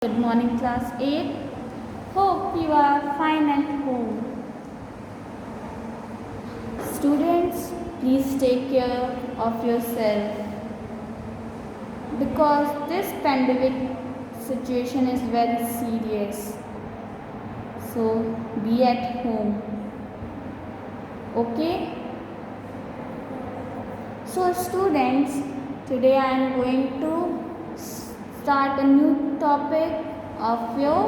Good morning, class 8. Hope you are fine at home. Students, please take care of yourself because this pandemic situation is very serious. So, be at home. Okay? So, students, today I am going to start a new topic of your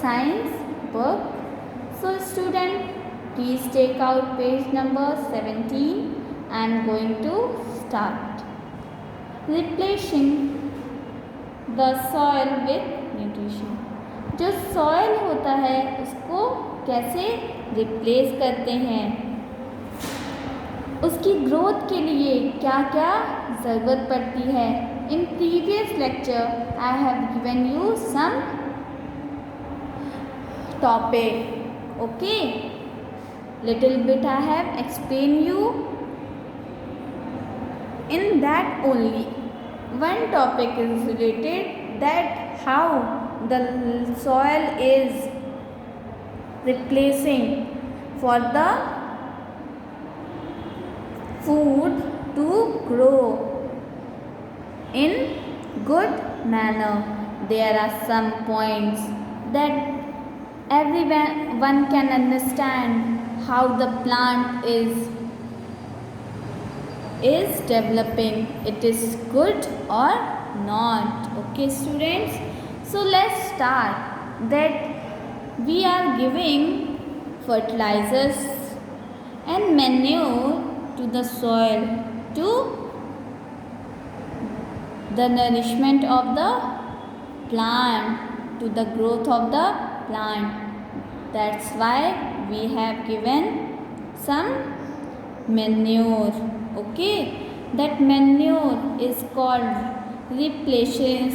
science book. So student, please take out page number 17. I am going to start. Replacing the soil with nutrition. जो soil होता है उसको कैसे replace करते हैं, उसकी growth के लिए क्या क्या ज़रूरत पड़ती है. In previous lecture, I have given you some topic. Okay, little bit I have explained you. In that only one topic is related, that how the soil is replacing for the food to grow in good manner. There are some points that everyone can understand how the plant is developing. It is good or not. Okay, students. So let's start. That we are giving fertilizers and manure to the soil to the nourishment of the plant, to the growth of the plant. That's why we have given some manure. Okay, that manure is called replacing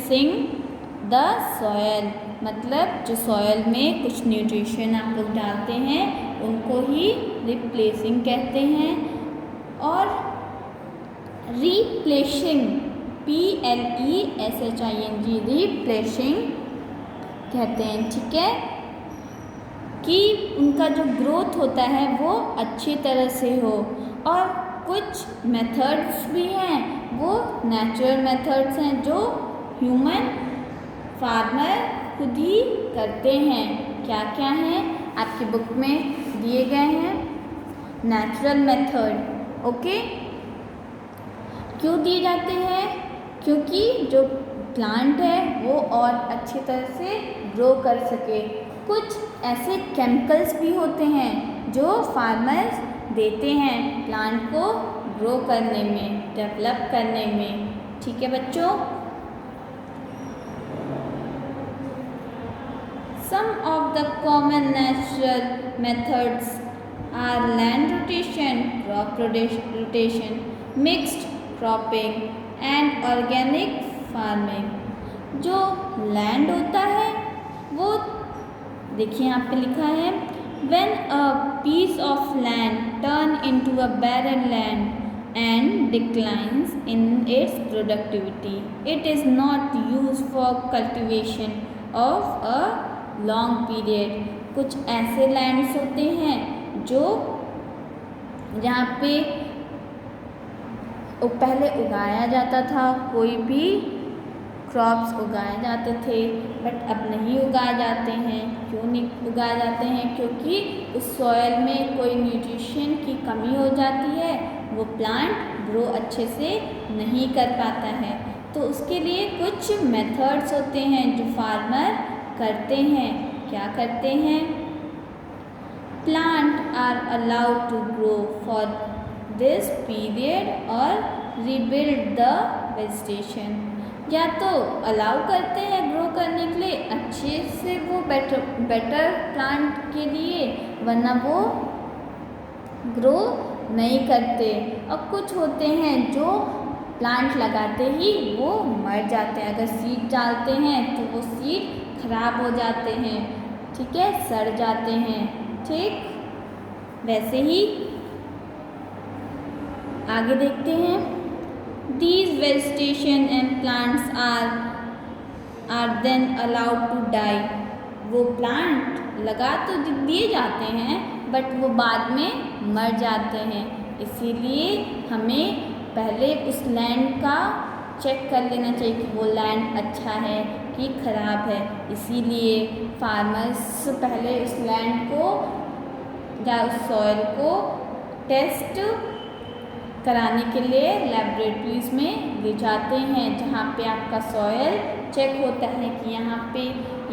the soil. मतलब जो soil में कुछ nutrition आप लोग डालते हैं उनको ही replacing कहते हैं. और रिप्लेसिंग PLESHING रिप्लेसिंग कहते हैं. ठीक है, कि उनका जो ग्रोथ होता है वो अच्छी तरह से हो. और कुछ मेथड्स भी हैं, वो नेचुरल मेथड्स हैं जो ह्यूमन फार्मर खुद ही करते हैं. क्या क्या हैं आपकी बुक में दिए गए हैं. Natural method. ओके, क्यों दिए जाते हैं? क्योंकि जो प्लांट है वो और अच्छी तरह से ग्रो कर सके. कुछ ऐसे केमिकल्स भी होते हैं जो फार्मर्स देते हैं प्लांट को ग्रो करने में, डेवलप करने में. ठीक है बच्चों. Some of the common natural methods are land rotation, crop rotation, mixed cropping and organic farming. जो लैंड होता है वो देखिए यहाँ पे लिखा है, when a piece of land turn into a barren land and declines in its productivity, it is not use for cultivation of a long period. कुछ ऐसे लैंड्स होते हैं जो जहाँ पे पहले उगाया जाता था, कोई भी क्रॉप्स उगाए जाते थे, बट अब नहीं उगाए जाते हैं. क्यों नहीं उगाए जाते हैं? क्योंकि उस सॉयल में कोई न्यूट्रिशन की कमी हो जाती है, वो प्लांट ग्रो अच्छे से नहीं कर पाता है. तो उसके लिए कुछ मेथड्स होते हैं जो फार्मर करते हैं. क्या करते हैं? Plant are allowed to grow for this period और रिबिल्ड द वेजिटेशन. या तो अलाउ करते हैं ग्रो करने के लिए अच्छे से, वो बेटर प्लांट के लिए, वरना वो ग्रो नहीं करते. और कुछ होते हैं जो प्लांट लगाते ही वो मर जाते हैं. अगर सीड डालते हैं तो वो सीड खराब हो जाते हैं. ठीक है, सड़ जाते हैं. ठीक, वैसे ही आगे देखते हैं. These vegetation and plants are are then allowed to die. वो प्लांट लगा तो दिए जाते हैं बट वो बाद में मर जाते हैं। इसीलिए हमें पहले उस लैंड का चेक कर लेना चाहिए कि वो लैंड अच्छा है कि ख़राब है। इसीलिए फार्मर्स पहले उस लैंड को या उस सॉइल को टेस्ट कराने के लिए लैबोरेटरीज में ले जाते हैं, जहाँ पे आपका सॉइल चेक होता है कि यहाँ पे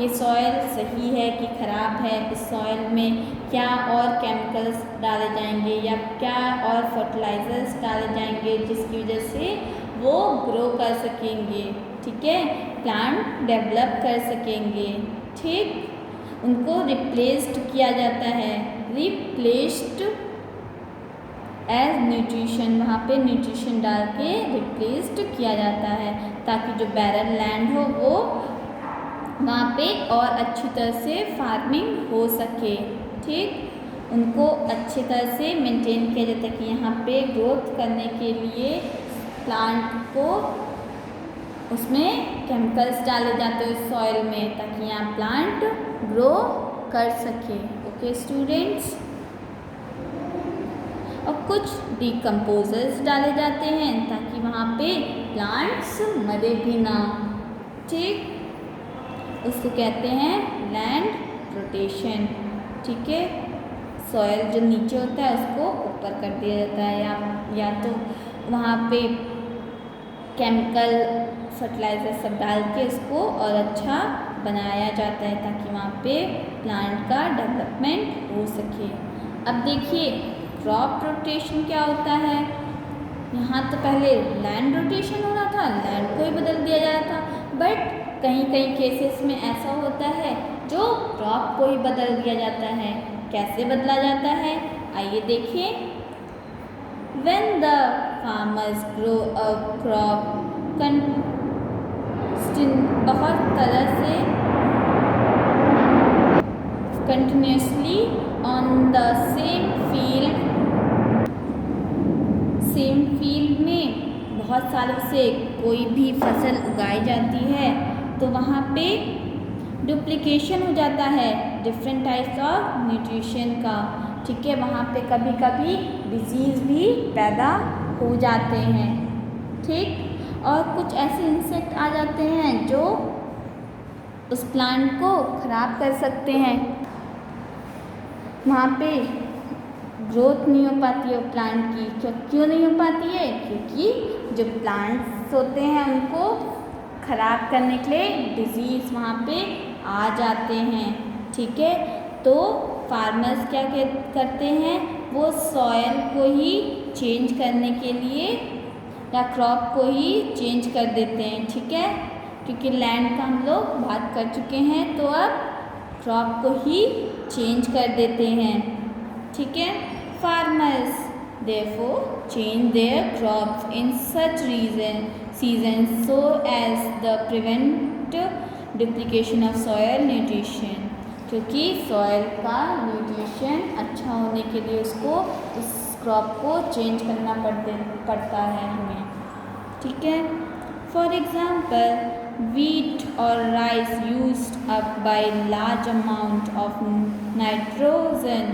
ये सॉइल सही है कि ख़राब है। इस सॉइल में क्या और केमिकल्स डाले जाएंगे या क्या और फर्टिलाइज़र्स डाले जाएंगे जिसकी वजह से वो ग्रो कर सकेंगे, ठीक है, प्लांट डेवलप कर सकेंगे। ठीक, उनको रिप्लेस्ड किया जाता है, रिप्लेस्ड एज न्यूट्रिशन, वहाँ पे न्यूट्रिशन डाल के रिप्लेस्ड किया जाता है ताकि जो बैरन लैंड हो वो वहाँ पे और अच्छी तरह से फार्मिंग हो सके। ठीक, उनको अच्छी तरह से मेंटेन किया जाता है कि यहाँ पे ग्रोथ करने के लिए प्लांट को उसमें केमिकल्स डाले जाते हैं उस सॉइल में ताकि यहाँ प्लांट ग्रो कर सके। ओके स्टूडेंट्स, और कुछ डिकम्पोजर्स डाले जाते हैं ताकि वहाँ पे प्लांट्स मरे भी ना। ठीक, उसको कहते हैं लैंड रोटेशन। ठीक है, सॉइल जो नीचे होता है उसको ऊपर कर दिया जाता है या तो वहाँ पे केमिकल फर्टिलाइज़र सब डाल के उसको और अच्छा बनाया जाता है ताकि वहाँ पे प्लांट का डेवलपमेंट हो सके। अब देखिए क्रॉप रोटेशन क्या होता है। यहाँ तो पहले लैंड रोटेशन हो रहा था, लैंड को ही बदल दिया जा रहा था, बट कहीं कहीं केसेस में ऐसा होता है जो क्रॉप को ही बदल दिया जाता है। कैसे बदला जाता है आइए देखिए। When the farmers grow a crop बहुत तरह से continuously on the same field में बहुत सालों से कोई भी फसल उगाई जाती है तो वहाँ पे डुप्लीकेशन हो जाता है डिफरेंट टाइप्स ऑफ न्यूट्रिशन का। ठीक है, वहाँ पे कभी कभी डिजीज़ भी पैदा हो जाते हैं। ठीक, और कुछ ऐसे इंसेक्ट आ जाते हैं जो उस प्लांट को ख़राब कर सकते हैं। वहाँ पे ग्रोथ नहीं हो पाती है प्लांट की। क्यों नहीं हो पाती है? क्योंकि जो प्लांट्स होते हैं उनको ख़राब करने के लिए डिजीज़ वहाँ पे आ जाते हैं। ठीक है, तो फार्मर्स क्या करते हैं, वो सॉयल को ही चेंज करने के लिए या क्रॉप को ही चेंज कर देते हैं। ठीक है, क्योंकि लैंड का हम लोग बात कर चुके हैं तो अब क्रॉप को ही चेंज कर देते हैं। ठीक है, farmers therefore change their crops in such seasons so as the prevent duplication of soil nutrition। क्योंकि सॉइल का न्यूट्रिशन अच्छा होने के लिए उसको उस क्रॉप को चेंज करना पड़ता है हमें। ठीक है, for example wheat or rice used up by large amount of nitrogen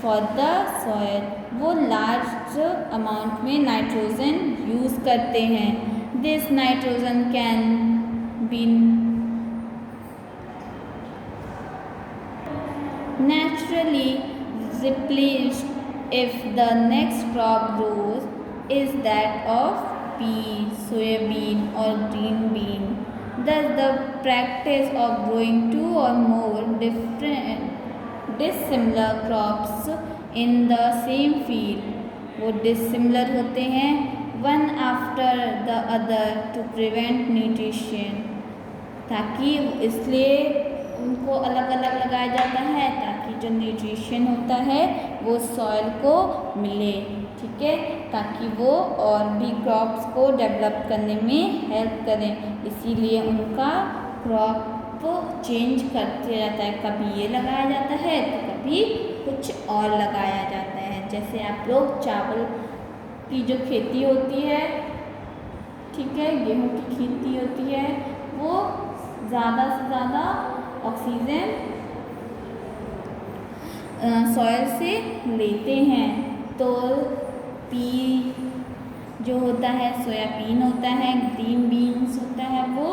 for the soil, वो लार्ज अमाउंट में नाइट्रोजन यूज़ करते हैं। This nitrogen can be naturally replaced if the next crop grows is that of pea, soybean or green bean. Thus the practice of growing two or more dissimilar crops in the same field, वो dissimilar होते हैं one after the other to prevent nutrition, ताकि इसलिए उनको अलग अलग लगाया जाता है ताकि जो न्यूट्रिशन होता है वो सॉइल को मिले। ठीक है, ताकि वो और भी क्रॉप्स को डेवलप करने में हेल्प करें। इसीलिए उनका क्रॉप चेंज करते जाता है, कभी ये लगाया जाता है तो कभी कुछ और लगाया जाता है। जैसे आप लोग चावल की जो खेती होती है, ठीक है, गेहूँ की खेती होती है, वो ज़्यादा से ज़्यादा ऑक्सीजन सॉइल से लेते हैं। तो पी जो होता है, सोयाबीन होता है, ग्रीन बीन्स होता है, वो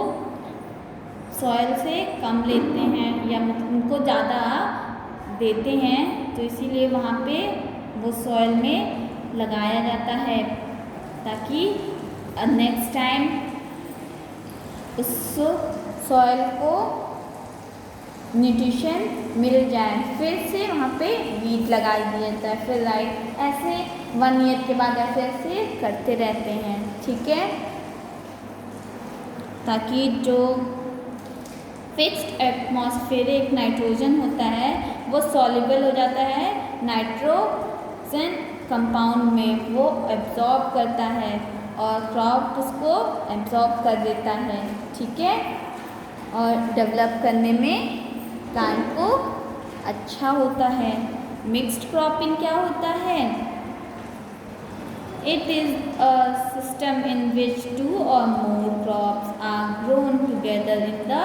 सॉइल से कम लेते हैं या मतलब उनको ज़्यादा देते हैं, तो इसीलिए वहाँ पे वो सॉइल में लगाया जाता है ताकि नेक्स्ट टाइम उस सॉइल को न्यूट्रिशन मिल जाए। फिर से वहाँ पे बीज लगा दिया जाता है, फिर राइट ऐसे 1 ईयर के बाद ऐसे ऐसे करते रहते हैं, ठीक है, ताकि जो फिक्स्ड एटमॉस्फेरिक नाइट्रोजन होता है वो सॉल्युबल हो जाता है नाइट्रोजन कंपाउंड में, वो एब्जॉर्ब करता है और क्रॉप उसको एब्जॉर्ब कर देता है, ठीक है, और डेवलप करने में प्लांट को अच्छा होता है। मिक्स्ड क्रॉपिंग क्या होता है? It is a system in which 2 or more crops are grown together in the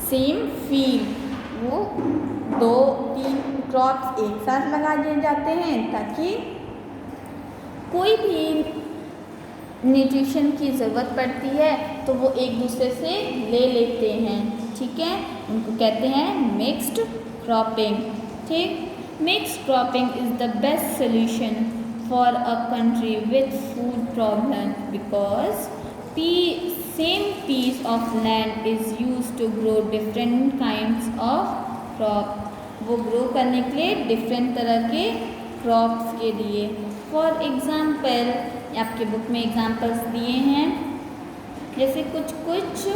same field। वो 2-3 क्रॉप्स एक साथ लगा दिए जाते हैं ताकि कोई भी न्यूट्रिशन की ज़रूरत पड़ती है तो वो एक दूसरे से ले लेते हैं, ठीक है, उनको कहते हैं मिक्स्ड क्रॉपिंग, ठीक। Mixed cropping is the best solution for a country with food problems because same piece of land is used to grow different kinds of crop। वो ग्रो करने के लिए डिफरेंट तरह के क्रॉप्स के लिए। फॉर एग्ज़ाम्पल आपके बुक में एग्जाम्पल्स दिए हैं, जैसे कुछ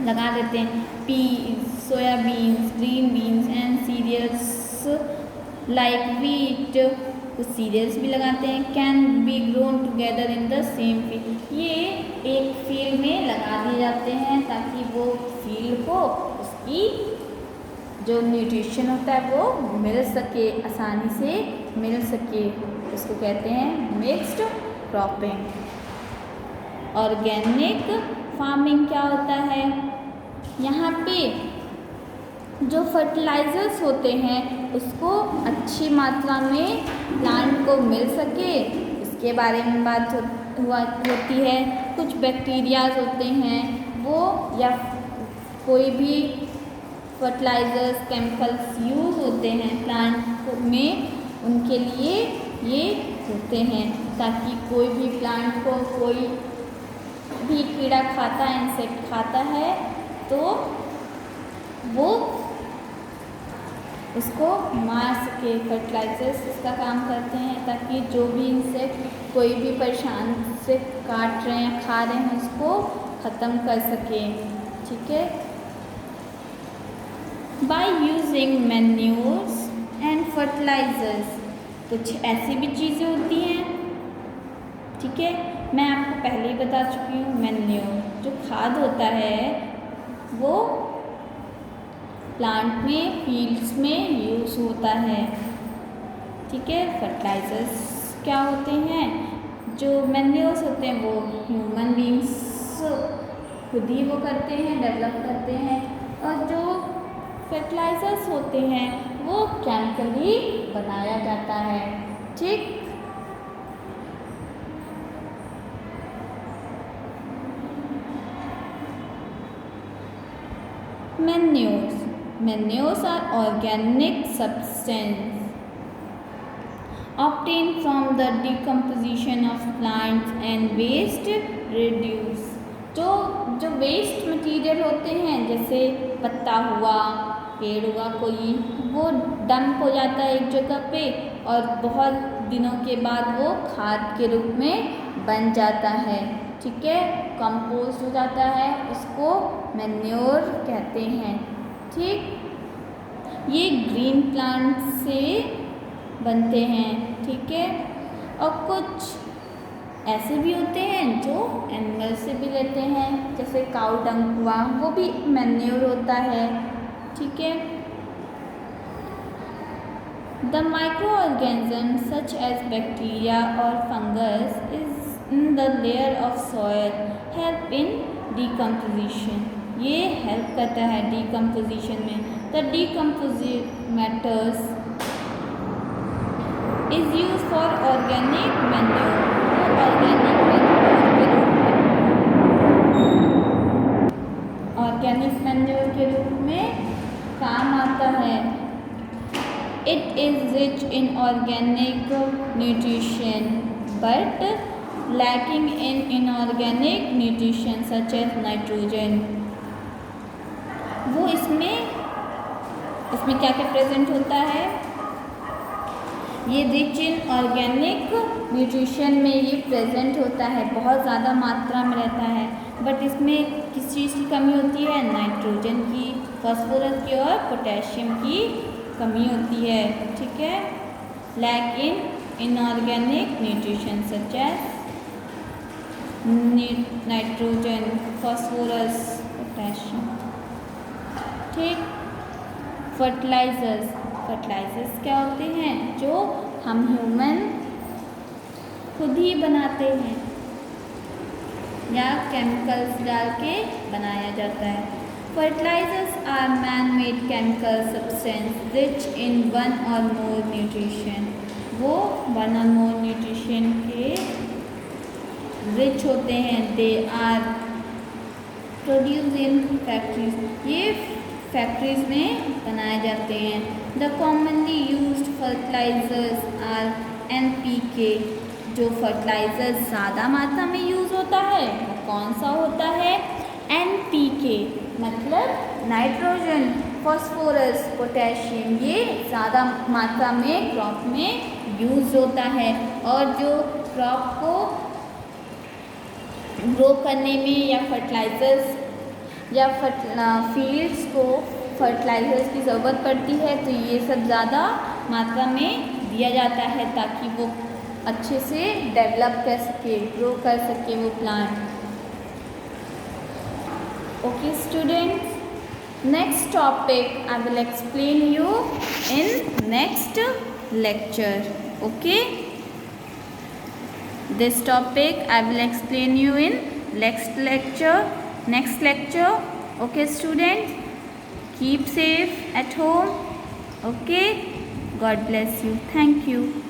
लगा देते हैं, peas, soybeans, green beans and cereals like wheat, कुछ सीरियल्स भी लगाते हैं। Can be grown together in the same field, ये एक फील्ड में लगा दिए जाते हैं ताकि वो फील्ड को उसकी जो न्यूट्रिशन होता है वो मिल सके, आसानी से मिल सके, इसको कहते हैं मिक्स्ड क्रॉपिंग। ऑर्गेनिक फार्मिंग क्या होता है? यहाँ पे जो फर्टिलाइज़र्स होते हैं उसको अच्छी मात्रा में प्लांट को मिल सके, इसके बारे में बात होती है। कुछ बैक्टीरियाज होते हैं वो या कोई भी फर्टिलाइज़र्स, केमिकल्स यूज़ होते हैं प्लांट में, उनके लिए ये होते हैं ताकि कोई भी प्लांट को कोई भी कीड़ा खाता है, इंसेक्ट खाता है, तो वो उसको मार सके। फर्टिलाइजर्स इसका काम करते हैं ताकि जो भी इंसेक्ट कोई भी परेशान से काट रहे हैं, खा रहे हैं, उसको ख़त्म कर सके, ठीक है। By using manures and fertilisers, कुछ ऐसी भी चीज़ें होती हैं, ठीक है, मैं आपको पहले ही बता चुकी हूँ। मैन्योर जो खाद होता है वो प्लांट में, फील्ड्स में यूज़ होता है, ठीक है। फर्टिलाइजर्स क्या होते हैं? जो मैन्योर्स होते हैं वो ह्यूमन बींग्स खुद ही वो करते हैं, डेवलप करते हैं, और जो फर्टिलाइजर्स होते हैं वो केमिकली बनाया जाता है, ठीक। Manures are organic substance obtained from the decomposition of plants and waste reduce। जो वेस्ट मटेरियल होते हैं, जैसे पत्ता हुआ, पेड़ हुआ कोई, वो डंप हो जाता है एक जगह पे और बहुत दिनों के बाद वो खाद के रूप में बन जाता है, ठीक है, कंपोस्ट हो जाता है, उसको मैन्योर कहते हैं, ठीक। ये ग्रीन प्लांट से बनते हैं, ठीक है, और कुछ ऐसे भी होते हैं जो एनिमल से भी लेते हैं, जैसे काऊ डंग हुआ, वो भी मैन्योर होता है, ठीक है। The micro organism such as bacteria और fungus is in the layer of soil help in decomposition. ये हेल्प करता है decomposition में. The decomposing matters is used for organic manure. Organic manure के रूप में काम आता है. It is rich in organic nutrition but lacking in inorganic nutrition such as nitrogen. वो इसमें क्या क्या प्रेजेंट होता है? ये रिच इन ऑर्गेनिक न्यूट्रिशन में ये प्रेजेंट होता है, बहुत ज़्यादा मात्रा में रहता है. बट इसमें किस चीज़ की कमी होती है? नाइट्रोजन की, फास्फोरस की और पोटेशियम की कमी होती है. ठीक है. Lack in inorganic nutrition such as nitrogen, phosphorus, potassium. ठीक. फर्टिलाइजर्स क्या होते हैं? जो हम ह्यूमन खुद ही बनाते हैं या केमिकल्स डाल के बनाया जाता है. Fertilisers are man made chemical substance rich in one और मोर न्यूट्रिशन. वो वन और मोर न्यूट्रिशन के रिच होते हैं. They are produce in factories. ये फैक्ट्रीज में बनाए जाते हैं. The commonly used fertilisers are NPK. जो फर्टिलाइजर ज़्यादा मात्रा में यूज़ होता है वो कौन सा होता है? NPK मतलब नाइट्रोजन, फास्फोरस, पोटेशियम. ये ज़्यादा मात्रा में क्रॉप में यूज़ होता है. और जो क्रॉप को ग्रो करने में या फर्टिलाइजर्स या फील्ड्स को फर्टिलाइजर्स की ज़रूरत पड़ती है तो ये सब ज़्यादा मात्रा में दिया जाता है ताकि वो अच्छे से डेवलप कर सके, ग्रो कर सके वो plant. Okay students, next topic I will explain you in next lecture. Okay, this topic I will explain you in next lecture. Okay students, keep safe at home. Okay, God bless you. Thank you.